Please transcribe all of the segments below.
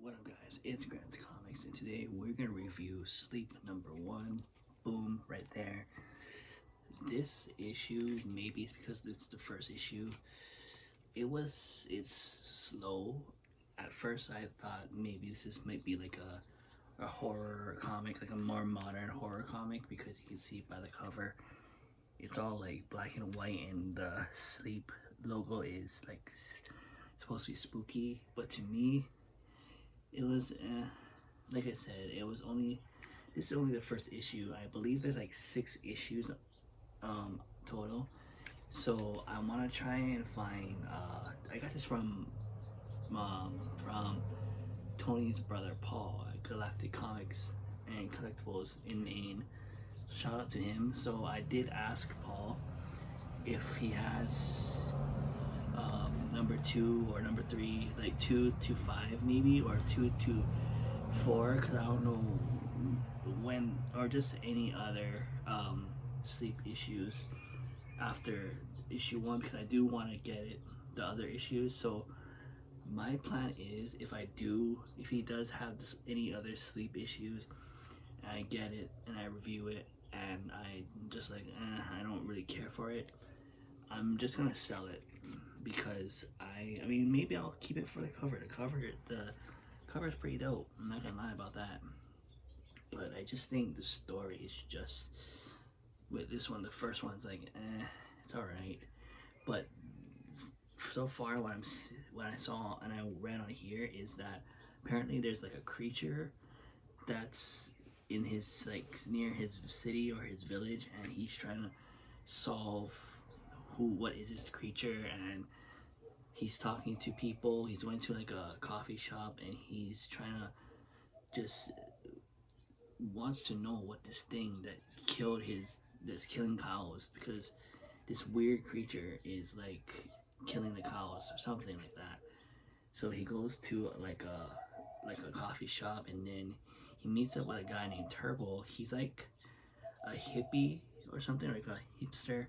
What up, guys? It's Grant's Comics, and today we're gonna review Sleep Number One. Boom, right there. This issue, maybe it's because it's the first issue. It's slow. At first, I thought maybe might be like a horror comic, like a more modern horror comic, because you can see by the cover, it's all like black and white, and the Sleep logo is like supposed to be spooky. But to me, it was like I said, this is only the first issue. I believe there's like 6 issues total. So I want to try and find. I got this from Tony's brother Paul at Galactic Comics and Collectibles in Maine. Shout out to him. So I did ask Paul if he has number 2 or number 3, like 2 to 5 maybe, or 2 to 4, because I don't know when, or just any other Sleep issues after issue 1, because I do want to get the other issues. So my plan is, if he does have any other Sleep issues, and I get it and I review it and I just like, I don't really care for it, I'm just gonna sell it, because I mean, maybe I'll keep it for the cover. The cover is pretty dope. I'm not gonna lie about that. But I just think the story is just, with this one, the first one's like, it's all right. But so far, what I saw and I read on here is that apparently there's like a creature that's in his, like, near his city or his village, and he's trying to solve what is this creature. And he's talking to people. He's going to like a coffee shop, and he's trying to just wants to know what this thing that's killing cows, because this weird creature is like killing the cows or something like that. So he goes to like a coffee shop, and then he meets up with a guy named Turbo. He's like a hippie or something, like a hipster.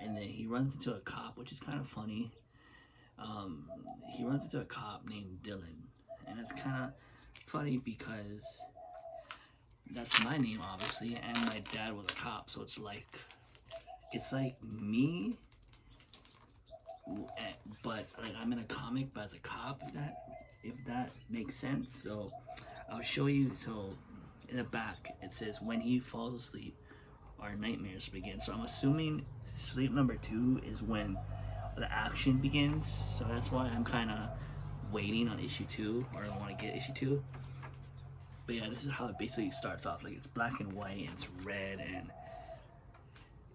And then he runs into a cop, which is kind of funny. He runs into a cop named Dylan, and it's kind of funny because that's my name, obviously, and my dad was a cop. So it's like me, but like I'm in a comic, but as a cop. If that makes sense. So I'll show you. So in the back it says, when he falls asleep, our nightmares begin. So I'm assuming Sleep Number 2 is when the action begins. So that's why I'm kind of waiting on issue 2, or I want to get issue 2. But yeah, this is how it basically starts off. Like, it's black and white, and it's red, and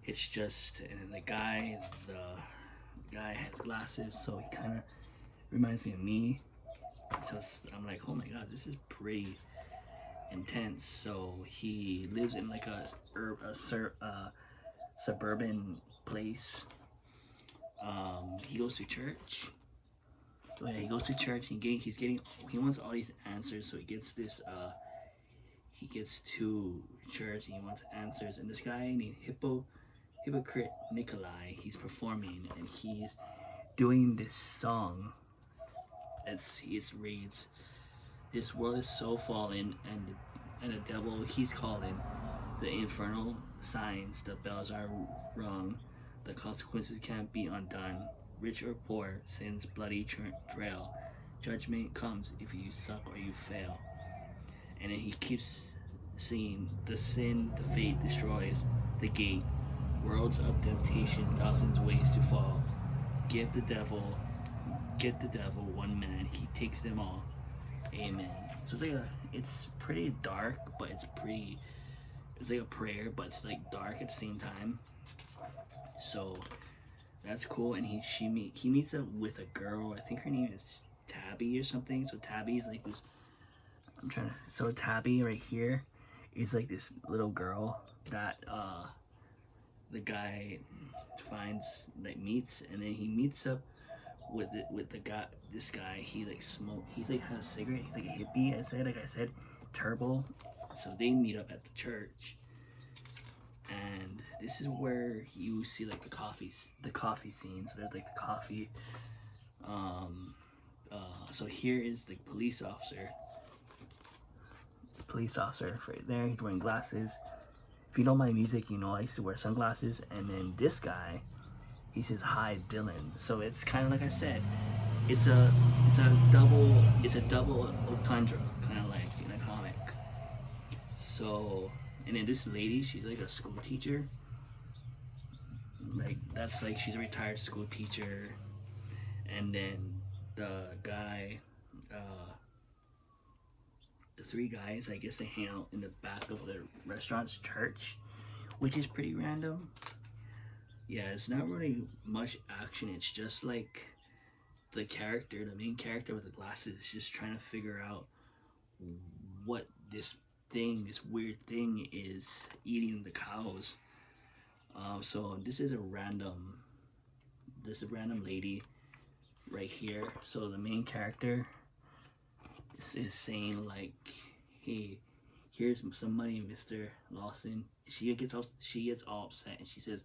it's just, and the guy has glasses, so he kind of reminds me of me. So I'm like, oh my god, this is pretty intense. So he lives in like a suburban place. He goes to church. So yeah, he goes to church. He wants all these answers. So he gets to church, and he wants answers. And this guy named Hypocrite Nikolai, he's performing, and he's doing this song. It reads, "This world is so fallen, and the devil he's calling. The infernal signs, the bells are rung. The consequences can't be undone. Rich or poor, sin's bloody trail. Judgment comes if you suck or you fail." And then he keeps singing, "The sin, the fate destroys the gate. Worlds of temptation, thousands ways to fall. Give the devil one man, he takes them all. Amen." So it's pretty dark, but it's like a prayer, but it's like dark at the same time. So that's cool. And he meets up with a girl. I think her name is Tabby or something. So Tabby is like this. So Tabby right here is like this little girl that the guy meets, and then he meets up with the guy. This guy, he like has a cigarette. He's like a hippie. Like I said, Turbo. So they meet up at the church, and this is where you see like the coffee scene. So there's like the coffee, So here is the police officer. Police officer right there. He's wearing glasses. If you know my music, you know I used to wear sunglasses. And then this guy, he says, "Hi, Dylan." So it's kind of like I said, it's a double entendre, kind of like in a comic. So, and then this lady, she's like a school teacher. Like that's like she's a retired school teacher. And then the guy, the three guys, I guess they hang out in the back of the restaurant's church, which is pretty random. Yeah, it's not really much action. It's just like the character, the main character with the glasses, is just trying to figure out what this weird thing is eating the cows. So this is a random lady right here. So the main character is saying like, "Hey, here's some money, Mr. Lawson." She gets all upset and she says,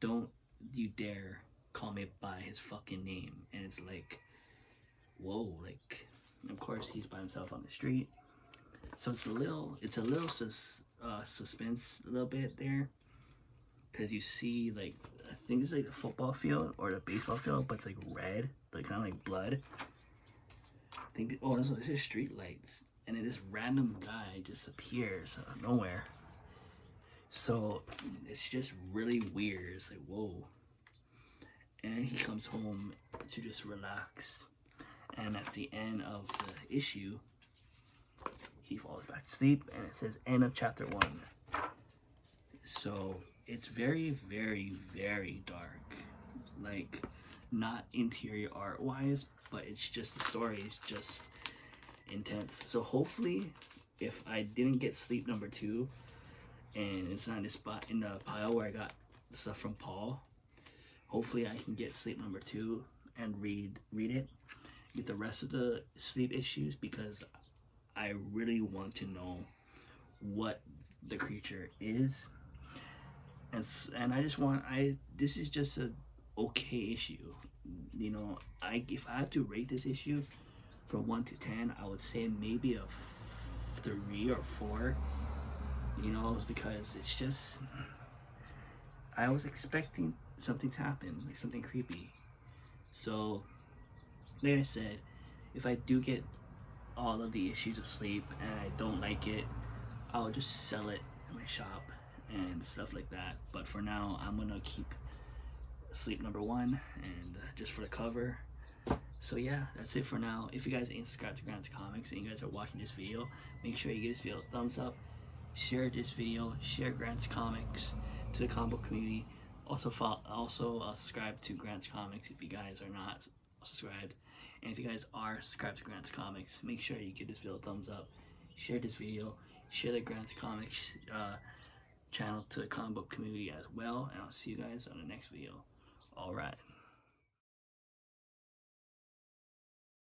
"Don't you dare call me by his fucking name." And it's like, whoa, like, of course he's by himself on the street. So it's a little suspense a little bit there, because you see like, I think it's like the football field or the baseball field, but it's like red, like kind of like blood. I think, oh, this is street lights, and then this random guy just appears out of nowhere. So it's just really weird. It's like, whoa. And he comes home to just relax. And at the end of the issue, he falls back to sleep, and it says end of chapter 1. So it's very, very, very dark. Like, not interior art wise, but it's just the story is just intense. So hopefully, if I didn't get sleep number 2, and it's not in the spot in the pile where I got the stuff from Paul, hopefully I can get sleep number 2 and read it, get the rest of the sleep issues, because I really want to know what the creature is. And I just want, this is just a okay issue. You know, if I had to rate this issue from 1 to 10, I would say maybe a 3 or 4. You know, because it's just, I was expecting something to happen, like something creepy. So, like I said, if I do get all of the issues of sleep and I don't like it, I'll just sell it in my shop and stuff like that. But for now, I'm gonna keep sleep number 1, and just for the cover. So yeah, that's it for now. If you guys ain't subscribed to Grant's Comics and you guys are watching this video, make sure you give this video a thumbs up, share this video, share Grant's Comics to the comic book community. Also subscribe to Grant's Comics if you guys are not subscribed. And if you guys are subscribed to Grant's Comics, make sure you give this video a thumbs up, share this video, share the Grant's Comics channel to the comic book community as well. And I'll see you guys on the next video. Alright.